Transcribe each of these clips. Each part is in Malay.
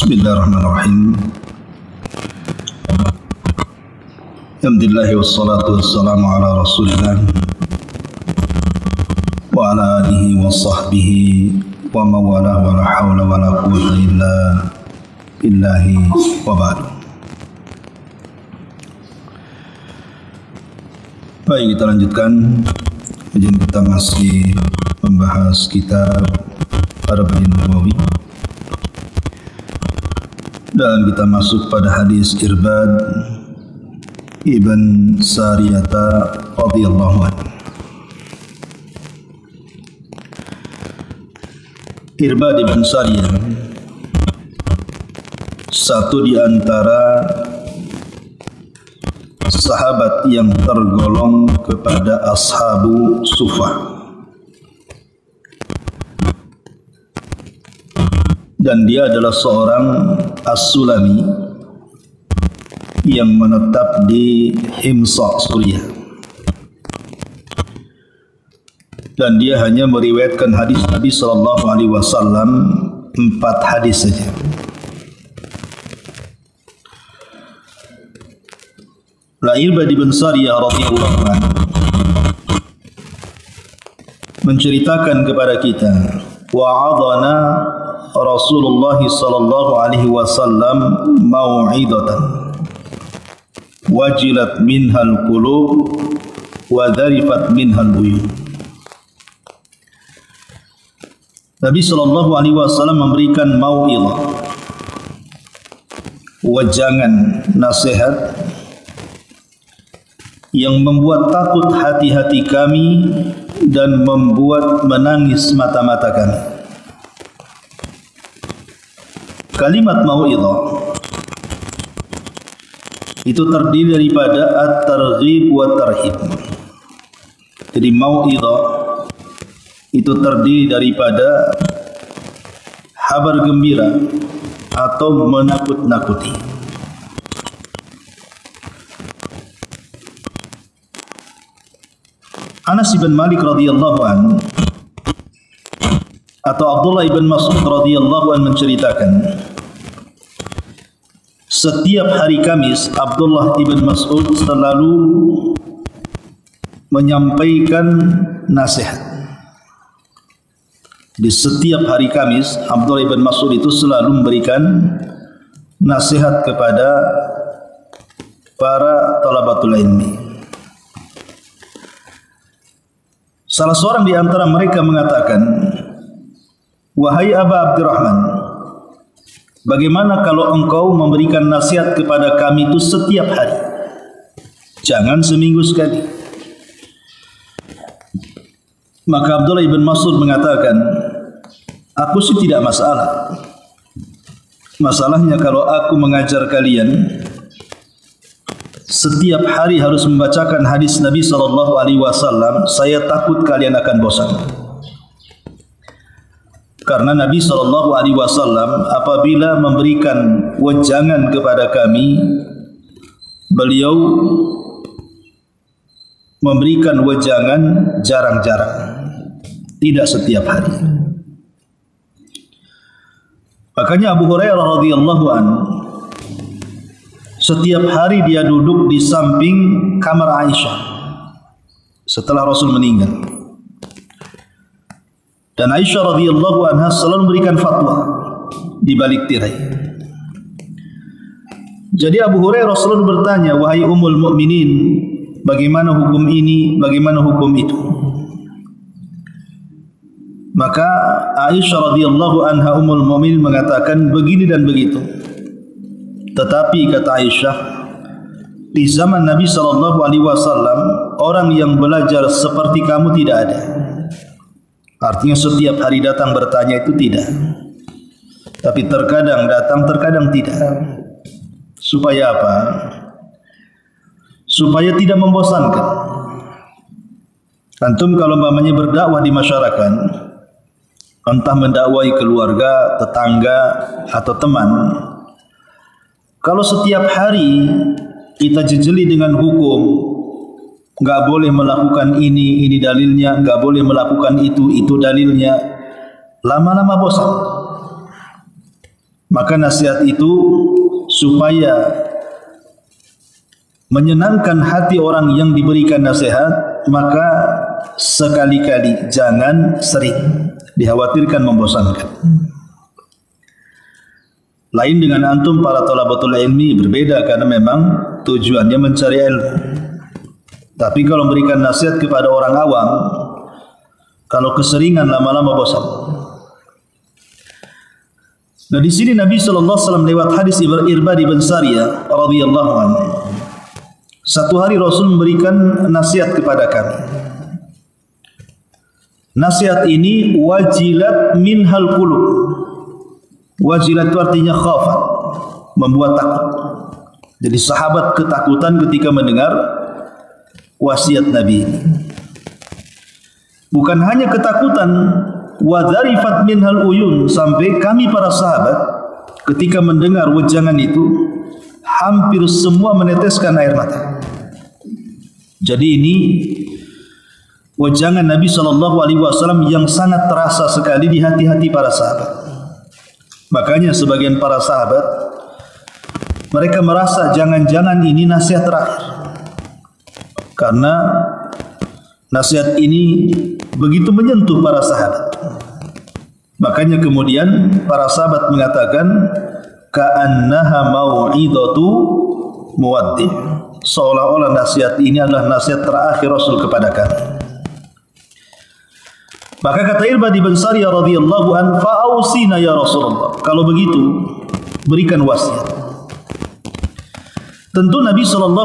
Bismillahirrahmanirrahim. Alhamdulillah wassalatu wassalamu ala Rasulillah wa ala alihi wa sahbihi wa mawalah wa la hawla wa la quwwata illa billahi wa ba'du. Baik, kita lanjutkan. Kajian kita masih membahas kitab Arba'in Nawawi. Dan kita masuk pada hadis Irbad ibn Sariyata radhiyallahu anhu. Irbad ibn Sariyah, satu di antara sahabat yang tergolong kepada ashabu sufah, dan dia adalah seorang As-Sulami yang menetap di Himsa, Suriah, dan dia hanya meriwayatkan hadis Nabi sallallahu alaihi wasallam 4 hadis saja. Irbad ibn Sariyah radhiyallahu anhu menceritakan kepada kita, wa'adana Rasulullah sallallahu alaihi wasallam mau'idatan wajilat minhal qulub wa dharifat minhal uyun. Nabi sallallahu alaihi wasallam memberikan mau'idhah, wejangan, nasihat yang membuat takut hati-hati kami dan membuat menangis mata-mata kami. Kalimat mau'idhah itu terdiri daripada at-targhib wa tarhib. Jadi mau'idhah itu terdiri daripada kabar gembira atau menakut-nakuti. Anas bin Malik radhiyallahu anhu atau Abdullah ibn Mas'ud radhiyallahu anhu menceritakan, setiap hari Kamis Abdullah ibn Mas'ud selalu menyampaikan nasihat. Di setiap hari Kamis Abdullah ibn Mas'ud itu selalu memberikan nasihat kepada para talabatul ilmi. Salah seorang di antara mereka mengatakan, wahai Aba Abdurrahman, bagaimana kalau engkau memberikan nasihat kepada kami itu setiap hari, jangan seminggu sekali? Maka Abdullah ibn Mas'ud mengatakan, aku sih tidak masalah. Masalahnya kalau aku mengajar kalian setiap hari harus membacakan hadis Nabi SAW, saya takut kalian akan bosan. Karena Nabi SAW apabila memberikan wejangan kepada kami, beliau memberikan wejangan jarang-jarang, tidak setiap hari. Makanya Abu Hurairah radhiyallahu anhu setiap hari dia duduk di samping kamar Aisyah setelah Rasul meninggal. Dan Aisyah radhiyallahu anha selalu memberikan fatwa di balik tirai. Jadi Abu Hurairah selalu bertanya, wahai Ummul Mukminin, bagaimana hukum ini, bagaimana hukum itu? Maka Aisyah radhiyallahu anha Ummul Mukminin mengatakan begini dan begitu. Tetapi kata Aisyah, di zaman Nabi SAW orang yang belajar seperti kamu tidak ada. Artinya setiap hari datang bertanya itu tidak, tapi terkadang datang, terkadang tidak. Supaya apa? Supaya tidak membosankan. Antum kalau umpamanya berdakwah di masyarakat, entah mendakwai keluarga, tetangga atau teman, kalau setiap hari kita jejeli dengan hukum, enggak boleh melakukan ini dalilnya, enggak boleh melakukan itu dalilnya, lama-lama bosan. Maka nasihat itu supaya menyenangkan hati orang yang diberikan nasihat, maka sekali-kali jangan sering, dikhawatirkan membosankan. Lain dengan antum para thalabatul ilmi, berbeda karena memang tujuannya mencari ilmu. Tapi kalau memberikan nasihat kepada orang awam, kalau keseringan lama-lama bosan. Nah, di sini Nabi sallallahu alaihi wasallam lewat hadis Irbad bin Sariyah radhiyallahu anhu. Satu hari Rasul memberikan nasihat kepada kami. Nasihat ini wajilat minhal qulub. Wajilat itu artinya khafat, membuat takut. Jadi sahabat ketakutan ketika mendengar wasiat Nabi ini. Bukan hanya ketakutan, wadharifat minhal uyun, sampai kami para sahabat ketika mendengar wejangan itu hampir semua meneteskan air mata. Jadi ini wejangan Nabi SAW yang sangat terasa sekali di hati-hati para sahabat. Makanya sebagian para sahabat mereka merasa jangan-jangan ini nasihat terakhir, karena nasihat ini begitu menyentuh para sahabat. Makanya kemudian para sahabat mengatakan ka'annaha mau'idatu muwaddi', seolah-olah nasihat ini adalah nasihat terakhir Rasul kepada kami. Maka kata Irbad bin Sariyah radhiyallahu an, fa'ausina ya Rasulullah, kalau begitu berikan wasiat. Tentu Nabi SAW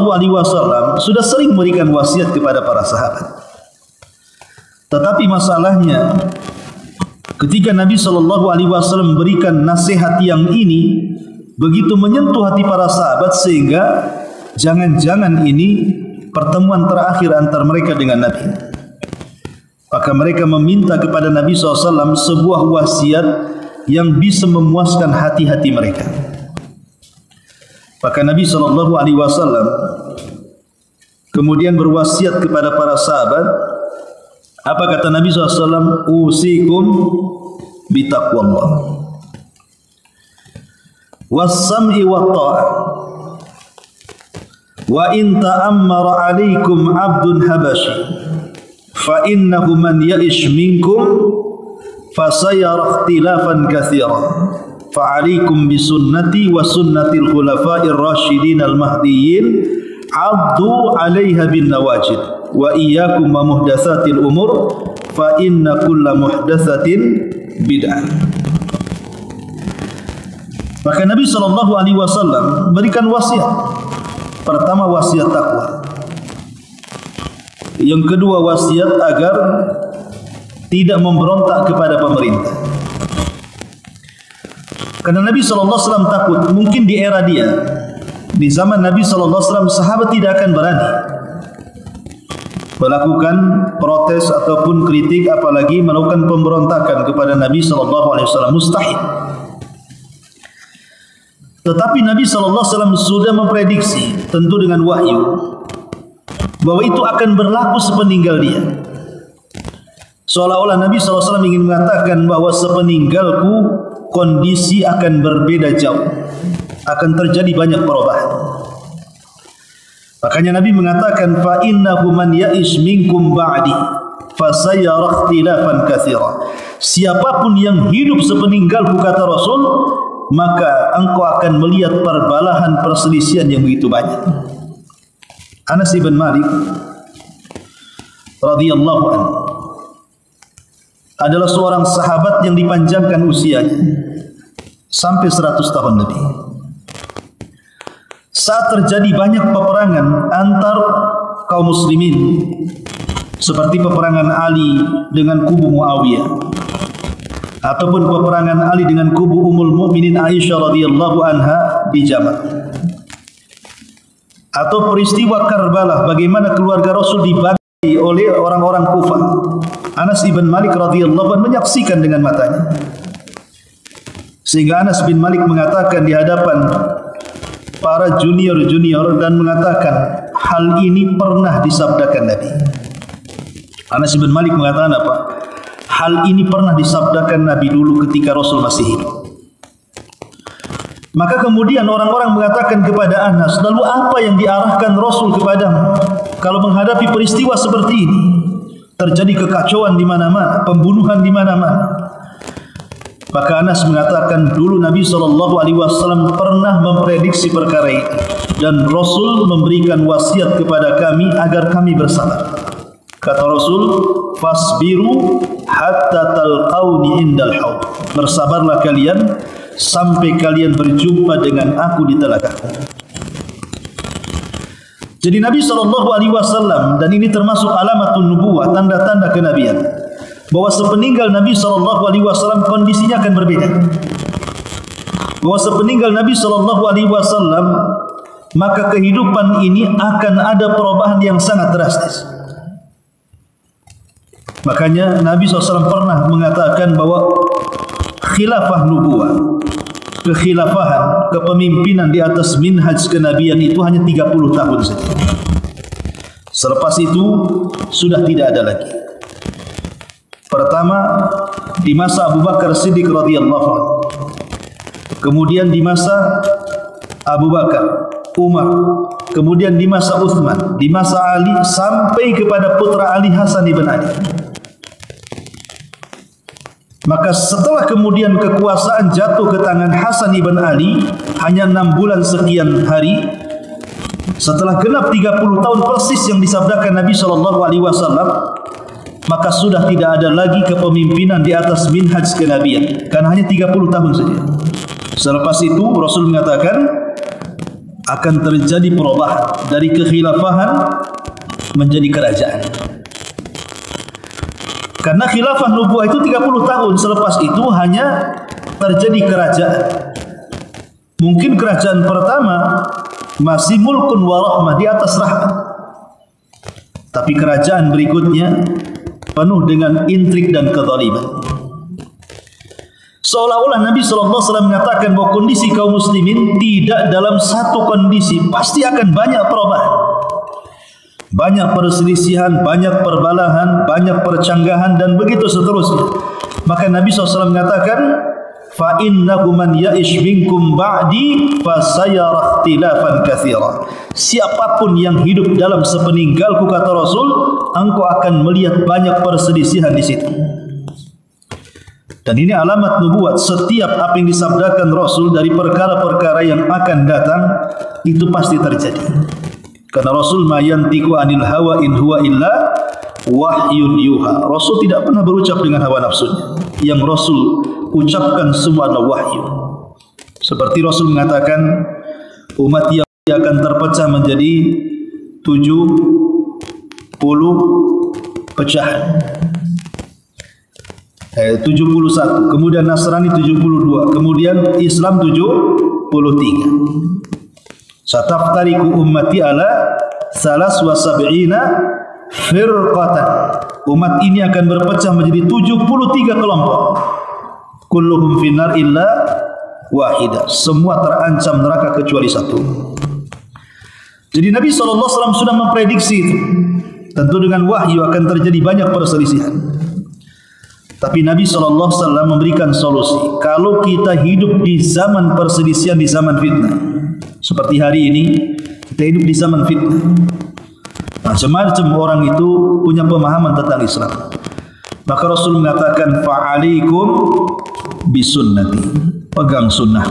sudah sering memberikan wasiat kepada para sahabat. Tetapi masalahnya ketika Nabi SAW memberikan nasihat yang ini begitu menyentuh hati para sahabat, sehingga jangan-jangan ini pertemuan terakhir antar mereka dengan Nabi. Maka mereka meminta kepada Nabi SAW sebuah wasiat yang bisa memuaskan hati-hati mereka. Maka Nabi SAW kemudian berwasiat kepada para sahabat. Apa kata Nabi SAW? Usikum bitaqwallah was-sam'i wat-ta'ah wa in ta'ammara 'alaikum 'abdun habashi fa innahu man ya'ish minkum fasayara ikhtilafan katsiran fa 'alaikum bi sunnati wa sunnatil khulafa'ir rasyidin al mahdiyyin 'addu 'alaiha bin nawajid wa iyyakum wa muhdatsatil umur fa inna kulla muhdatsatin bid'ah. Maka Nabi SAW berikan wasiat. Pertama, wasiat takwa. Yang kedua, wasiat agar tidak memberontak kepada pemerintah. Karena Nabi SAW takut, mungkin di era dia, di zaman Nabi SAW, sahabat tidak akan berani melakukan protes ataupun kritik, apalagi melakukan pemberontakan kepada Nabi SAW. Mustahil. Tetapi Nabi SAW sudah memprediksi, tentu dengan wahyu, bahwa itu akan berlaku sepeninggal dia. Seolah-olah Nabi SAW ingin mengatakan bahwa sepeninggalku kondisi akan berbeda jauh, akan terjadi banyak perubahan. Makanya Nabi mengatakan fa innahu man ya'ish minkum ba'di fasayara ikhtilafan katsira. Siapapun yang hidup sepeninggalku, kata Rasul, maka engkau akan melihat perbalahan perselisihan yang begitu banyak. Anas bin Malik radhiyallahu anhu adalah seorang sahabat yang dipanjangkan usianya sampai 100 tahun lebih. Saat terjadi banyak peperangan antar kaum muslimin, seperti peperangan Ali dengan kubu Muawiyah, ataupun peperangan Ali dengan kubu Ummul Mukminin Aisyah radhiyallahu anha di Jamal, atau peristiwa Karbala, bagaimana keluarga Rasul dibagi oleh orang-orang Kufah. Anas bin Malik radhiyallahu anhu menyaksikan dengan matanya, sehingga Anas bin Malik mengatakan di hadapan para junior-junior dan mengatakan hal ini pernah disabdakan Nabi. Anas bin Malik mengatakan apa? Hal ini pernah disabdakan Nabi dulu ketika Rasul masih hidup. Maka kemudian orang-orang mengatakan kepada Anas, lalu apa yang diarahkan Rasul kepadamu kalau menghadapi peristiwa seperti ini? Terjadi kekacauan di mana-mana, pembunuhan di mana-mana. Maka Anas mengatakan, dulu Nabi SAW pernah memprediksi perkara itu, dan Rasul memberikan wasiat kepada kami agar kami bersabar. Kata Rasul, fasbiru hatta talqauni indal haud. Bersabarlah kalian sampai kalian berjumpa dengan aku di telaga. Jadi Nabi SAW, dan ini termasuk alamatun nubuwah, tanda-tanda kenabian, bahwa sepeninggal Nabi SAW kondisinya akan berbeda. Bahwa sepeninggal Nabi SAW, maka kehidupan ini akan ada perubahan yang sangat drastis. Makanya Nabi SAW pernah mengatakan bahwa khilafah nubuwah, kekhilafahan, kepemimpinan di atas minhaj kenabian itu hanya 30 tahun saja. Selepas itu sudah tidak ada lagi. Pertama di masa Abu Bakar Siddiq radhiyallahu anhu. Kemudian di masa Abu Bakar, Umar, kemudian di masa Uthman, di masa Ali, sampai kepada putra Ali Hasan ibn Ali. Maka setelah kemudian kekuasaan jatuh ke tangan Hasan ibn Ali, hanya 6 bulan sekian hari setelah genap 30 tahun persis yang disabdakan Nabi SAW, maka sudah tidak ada lagi kepemimpinan di atas minhaj kenabian, karena hanya 30 tahun saja. Selepas itu Rasul mengatakan akan terjadi perubahan dari kekhilafahan menjadi kerajaan. Karena khilafah nubuwah itu 30 tahun, selepas itu hanya terjadi kerajaan. Mungkin kerajaan pertama masih mulkun wa rahmah, di atas rahmat. Tapi kerajaan berikutnya penuh dengan intrik dan kezaliman. Seolah-olah Nabi SAW mengatakan bahwa kondisi kaum muslimin tidak dalam satu kondisi, pasti akan banyak perubahan, banyak perselisihan, banyak perbalahan, banyak percanggahan, dan begitu seterusnya. Maka Nabi SAW mengatakan, fa innahu man ya'ish minkum ba'di fasayara ikhtilafan katsira. Siapapun yang hidup dalam sepeninggalku, kata Rasul, engkau akan melihat banyak perselisihan di situ. Dan ini alamat nubuat. Setiap apa yang disabdakan Rasul dari perkara-perkara yang akan datang, itu pasti terjadi. Karena Rasul ma yantiqu anil hawa in huwa illa wahyun yuha. Rasul tidak pernah berucap dengan hawa nafsunya. Yang Rasul ucapkan semua adalah wahyu. Seperti Rasul mengatakan, umat yang akan terpecah menjadi 70 pecahan. 71, kemudian Nasrani 72, kemudian Islam 73. Sataftariku ummati ala 73 firqatan. Umat ini akan berpecah menjadi 73 kelompok. Kulluhum finnar illa wahidah. Semua terancam neraka kecuali satu. Jadi Nabi SAW sudah memprediksi itu. Tentu dengan wahyu akan terjadi banyak perselisihan. Tapi Nabi SAW memberikan solusi. Kalau kita hidup di zaman perselisihan, di zaman fitnah, seperti hari ini kita hidup di zaman fitnah, macam-macam orang itu punya pemahaman tentang Islam. Maka Rasul mengatakan, fa'alaikum bisunnati, pegang sunnah.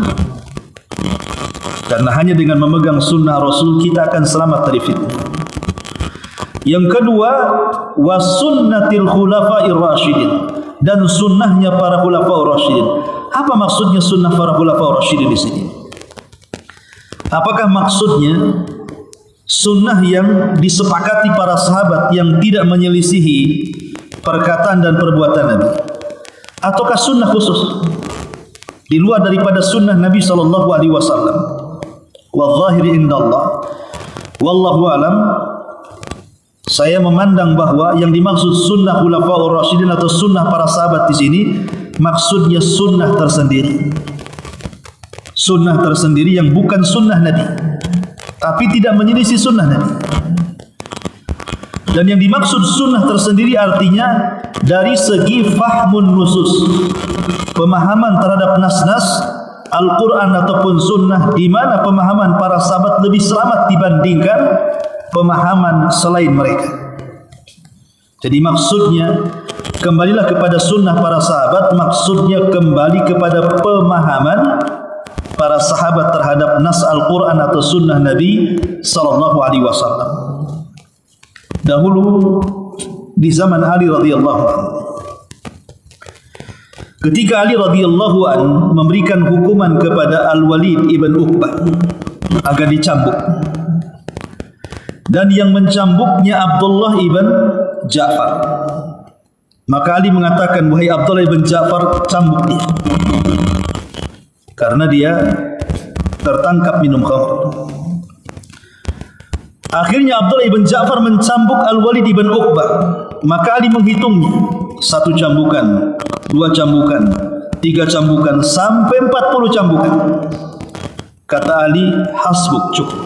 Karena hanya dengan memegang sunnah Rasul kita akan selamat dari fitnah. Yang kedua, wasunnatil khulafa'ir rasyidin, dan sunnahnya para khulafa'ur rasyidin. Apa maksudnya sunnah para khulafa'ur rasyidin di sini? Apakah maksudnya sunnah yang disepakati para sahabat yang tidak menyelisihi perkataan dan perbuatan Nabi? Ataukah sunnah khusus di luar daripada sunnah Nabi SAW? Wadzahiri indallah, wallahu alam. Saya memandang bahwa yang dimaksud sunnah khulafa'ur rasyidin atau sunnah para sahabat di sini maksudnya sunnah tersendiri. Sunnah tersendiri yang bukan sunnah Nabi, tapi tidak menyelisih sunnah Nabi. Dan yang dimaksud sunnah tersendiri artinya dari segi fahmun nusus, pemahaman terhadap nas-nas Al-Quran ataupun sunnah, di mana pemahaman para sahabat lebih selamat dibandingkan pemahaman selain mereka. Jadi maksudnya kembalilah kepada sunnah para sahabat, maksudnya kembali kepada pemahaman para sahabat terhadap nas Al-Quran atau sunnah Nabi sallallahu alaihi wasallam. Dahulu di zaman Ali radhiyallahu anhu, ketika Ali radhiyallahu anhu memberikan hukuman kepada Al-Walid ibn Uqbah agar dicambuk, dan yang mencambuknya Abdullah ibn Ja'far, maka Ali mengatakan, wahai Abdullah ibn Ja'far, cambuk dia, karena dia tertangkap minum khamr. Akhirnya Abdullah ibn Ja'far mencambuk Al-Walid ibn Uqbah, maka Ali menghitungnya, 1 cambukan, 2 cambukan, 3 cambukan, sampai 40 cambukan. Kata Ali, hasbuk, cukup.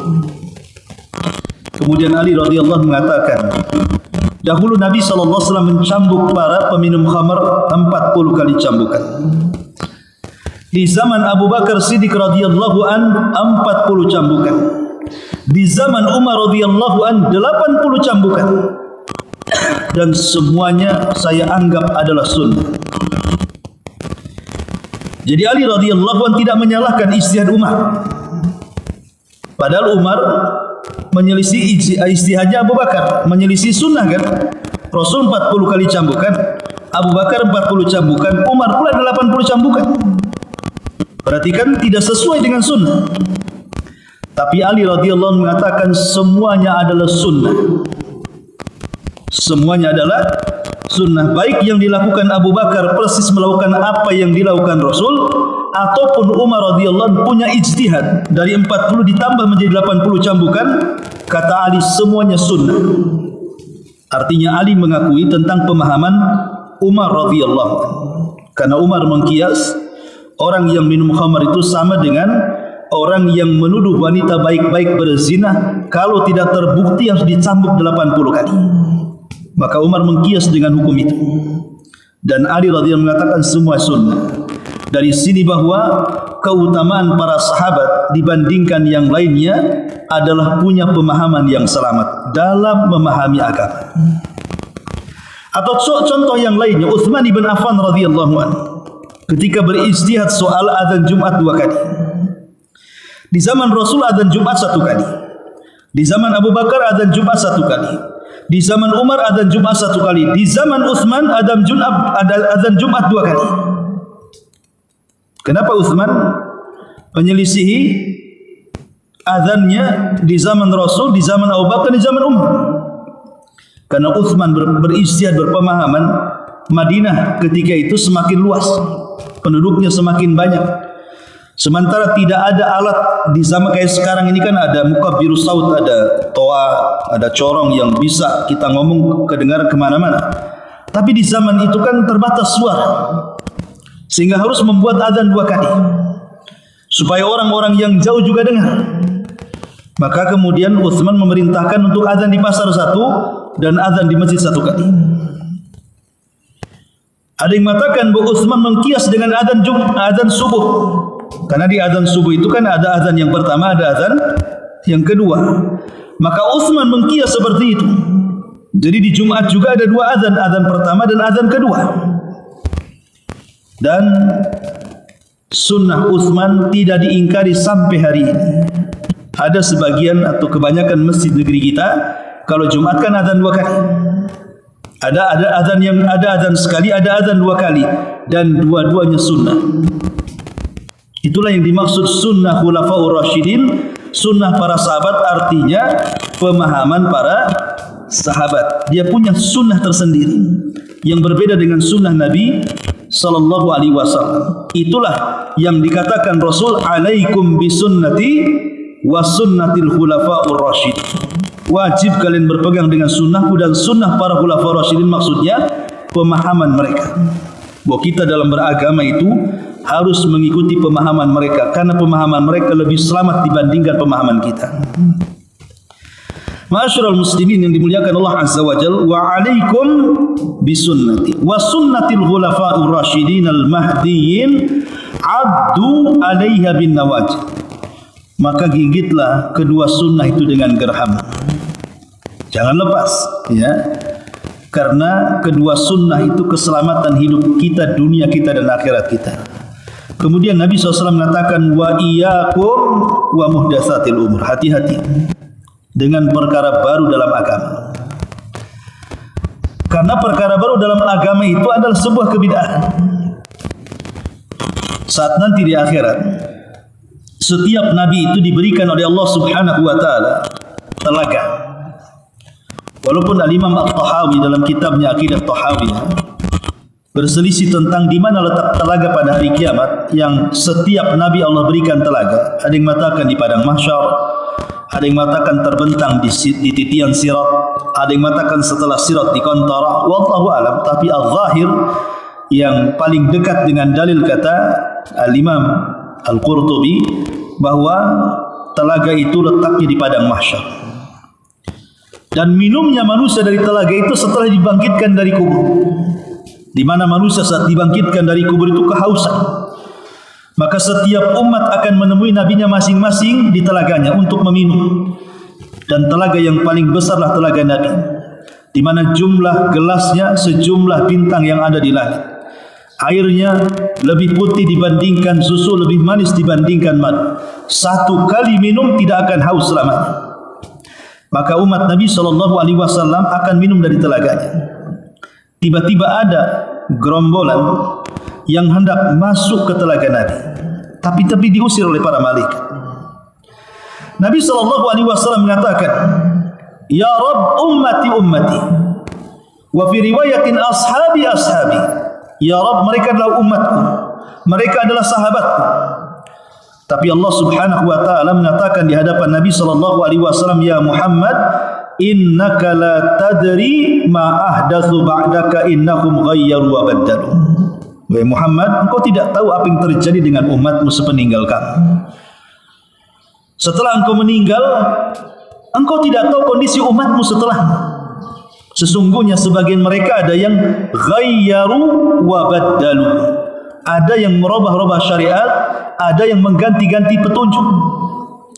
Kemudian Ali radhiyallahu mengatakan, dahulu Nabi SAW mencambuk para peminum khamar 40 kali cambukan. Di zaman Abu Bakar Siddiq radhiyallahu an 40 cambukan. Di zaman Umar radhiyallahu an 80 cambukan. Dan semuanya saya anggap adalah sunnah. Jadi Ali radhiyallahu an tidak menyalahkan ijtihad Umar. Padahal Umar menyelisih ijtihadnya Abu Bakar, menyelisih sunnah kan? Rasul 40 kali cambukan, Abu Bakar 40 cambukan, Umar pula 80 cambukan. Berarti kan tidak sesuai dengan sunnah. Tapi Ali radhiyallahu anhu mengatakan semuanya adalah sunnah. Semuanya adalah sunnah, baik yang dilakukan Abu Bakar persis melakukan apa yang dilakukan Rasul, ataupun Umar radhiyallahu anhu punya ijtihad dari 40 ditambah menjadi 80 cambukan. Kata Ali semuanya sunnah. Artinya Ali mengakui tentang pemahaman Umar radhiyallahu anhu, karena Umar mengkias orang yang minum khamar itu sama dengan orang yang menuduh wanita baik-baik berzina, kalau tidak terbukti harus dicambuk 80 kali. Maka Umar mengkias dengan hukum itu. Dan Ali radhiyallahu mengatakan semua sunnah. Dari sini bahwa keutamaan para sahabat dibandingkan yang lainnya adalah punya pemahaman yang selamat dalam memahami agama. Atau contoh yang lainnya, Utsman ibn Affan radhiyallahu anhu ketika berijtihad soal azan Jumat 2 kali. Di zaman Rasul azan Jumat 1 kali. Di zaman Abu Bakar azan Jumat 1 kali. Di zaman Umar azan Jumat 1 kali. Di zaman Utsman azan Jumat 2 kali. Kenapa Utsman menyelisihi azannya di zaman Rasul, di zaman Abu Bakar, di zaman Umar? Karena Utsman berijtihad, berpemahaman Madinah ketika itu semakin luas, penduduknya semakin banyak. Sementara tidak ada alat di zaman kayak sekarang ini, kan ada mukabbirus saut, ada toa, ada corong yang bisa kita ngomong kedengaran kemana-mana. Tapi di zaman itu kan terbatas suara, sehingga harus membuat azan 2 kali supaya orang-orang yang jauh juga dengar. Maka kemudian Utsman memerintahkan untuk azan di pasar 1 dan azan di masjid 1 kali. Ada yang mengatakan bahwa Utsman mengkias dengan azan subuh, karena di azan subuh itu kan ada azan yang pertama, ada azan yang kedua. Maka Utsman mengkias seperti itu. Jadi di Jumat juga ada 2 azan, azan pertama dan azan kedua. Dan sunnah Utsman tidak diingkari sampai hari ini. Ada sebagian atau kebanyakan masjid negeri kita kalau Jumat kan azan 2 kali. Ada azan yang ada azan sekali, ada azan 2 kali, dan dua-duanya sunnah. Itulah yang dimaksud sunnah khulafaur rasyidin, sunnah para sahabat, artinya pemahaman para sahabat. Dia punya sunnah tersendiri yang berbeda dengan sunnah Nabi sallallahu alaihi wasallam. Itulah yang dikatakan Rasul, alaikum bisunnati wa sunnatil khulafaur rasyidin. Wajib kalian berpegang dengan sunnahku dan sunnah para khulafaur rasyidin, maksudnya pemahaman mereka. Bahwa kita dalam beragama itu harus mengikuti pemahaman mereka, karena pemahaman mereka lebih selamat dibandingkan pemahaman kita. Ma'asyiral muslimin yang dimuliakan Allah Azza wa Jalla, wa alaikum bisunnati wa sunnatil khulafaur rasyidin al mahdiyyin addu 'alaiha bin nawajid, maka gigitlah kedua sunnah itu dengan gerham. Jangan lepas, ya. Karena kedua sunnah itu keselamatan hidup kita, dunia kita dan akhirat kita. Kemudian Nabi SAW mengatakan wa iyyakum wa muhdatsatil umur. Hati-hati dengan perkara baru dalam agama. Karena perkara baru dalam agama itu adalah sebuah kebid'ahan. Saat nanti di akhirat, setiap nabi itu diberikan oleh Allah Subhanahu wa taala telaga. Walaupun Al-Imam At-Tahawi dalam kitabnya Aqidah Tahawiyah berselisih tentang di mana letak telaga pada hari kiamat, yang setiap nabi Allah berikan telaga. Ada yang mengatakan di padang mahsyar, ada yang mengatakan terbentang di titian sirat, ada yang mengatakan setelah sirat di qantara. Wallahu alam, tapi al-zahir yang paling dekat dengan dalil kata Al-Imam Al-Qurtubi bahwa telaga itu letaknya di padang mahsyar. Dan minumnya manusia dari telaga itu setelah dibangkitkan dari kubur. Di mana manusia saat dibangkitkan dari kubur itu kehausan. Maka setiap umat akan menemui nabinya masing-masing di telaganya untuk meminum. Dan telaga yang paling besarlah telaga Nabi, di mana jumlah gelasnya sejumlah bintang yang ada di langit. Airnya lebih putih dibandingkan susu, lebih manis dibandingkan madu. Satu kali minum tidak akan haus selamanya. Maka umat Nabi SAW akan minum dari telaganya. Tiba-tiba ada gerombolan yang hendak masuk ke telaga Nabi, tapi diusir oleh para malaikat. Nabi SAW mengatakan, Ya Rabb ummati ummati, wa fi riwayatin ashabi ashabi. Ya Rabb, mereka adalah umatku, mereka adalah sahabatku. Tapi Allah Subhanahu wa taala mengatakan di hadapan Nabi SAW, Ya Muhammad, innaka la tadri ma ahdatsu ba'daka innahum ghayyaru wa baddalu. Wahai Muhammad, engkau tidak tahu apa yang terjadi dengan umatmu sepeninggal kamu. Setelah engkau meninggal, engkau tidak tahu kondisi umatmu setelah. Sesungguhnya sebagian mereka ada yang ghayyaru wa baddalu, ada yang merubah-rubah syariat, ada yang mengganti-ganti petunjuk.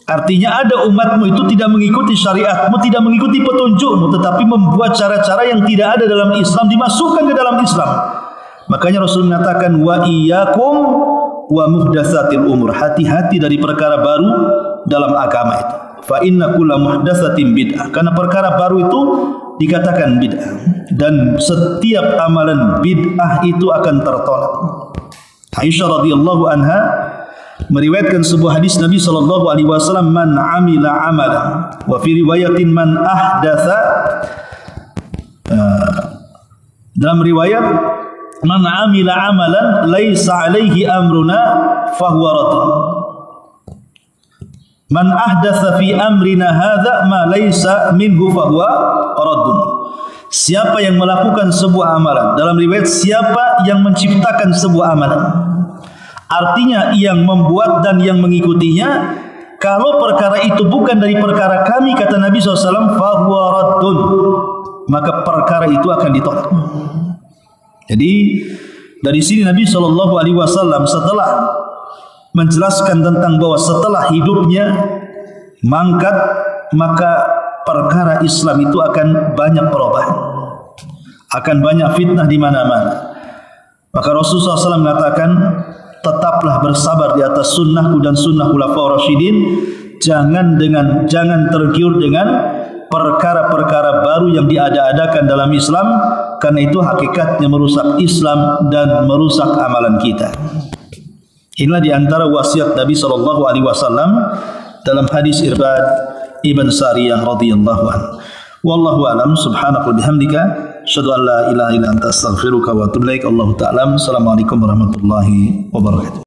Artinya ada umatmu itu tidak mengikuti syariatmu, tidak mengikuti petunjukmu, tetapi membuat cara-cara yang tidak ada dalam Islam dimasukkan ke dalam Islam. Makanya Rasul mengatakan wa iyyakum wa muhdatsatil umur. Hati-hati dari perkara baru dalam agama itu. Fa inna kulla muhdatsatin bid'ah. Karena perkara baru itu dikatakan bid'ah, dan setiap amalan bid'ah itu akan tertolak. Aisyah radhiyallahu anha meriwayatkan sebuah hadis Nabi SAW, man amila amalan, wa fi riwayatin man ahdatha, dalam riwayat man amila amalan laisa alaihi amruna fahuwa radd. Man ahdatha fi amrina hadza ma laisa minhu fahuwa radd. Siapa yang melakukan sebuah amalan, dalam riwayat siapa yang menciptakan sebuah amalan, artinya yang membuat dan yang mengikutinya, kalau perkara itu bukan dari perkara kami, kata Nabi SAW, fahuwa raddun, maka perkara itu akan ditolak. Jadi dari sini Nabi SAW setelah menjelaskan tentang bahwa setelah hidupnya mangkat, maka perkara Islam itu akan banyak perubahan, akan banyak fitnah di mana-mana. Maka Rasulullah SAW mengatakan, tetaplah bersabar di atas sunnahku dan sunnah khulafaur rasyidin. Jangan tergiur dengan perkara-perkara baru yang diada-adakan dalam Islam, karena itu hakikatnya merusak Islam dan merusak amalan kita. Inilah di antara wasiat Nabi SAW dalam hadis Irbad Ibn Sariyah radhiyallahu anhu. Wallahu a'lam. Subhanaka wa bihamdika, asyhadu an la ilaha illa anta, astaghfiruka wa atubu ilaik. Allahu ta'ala. Assalamualaikum warahmatullahi wabarakatuh.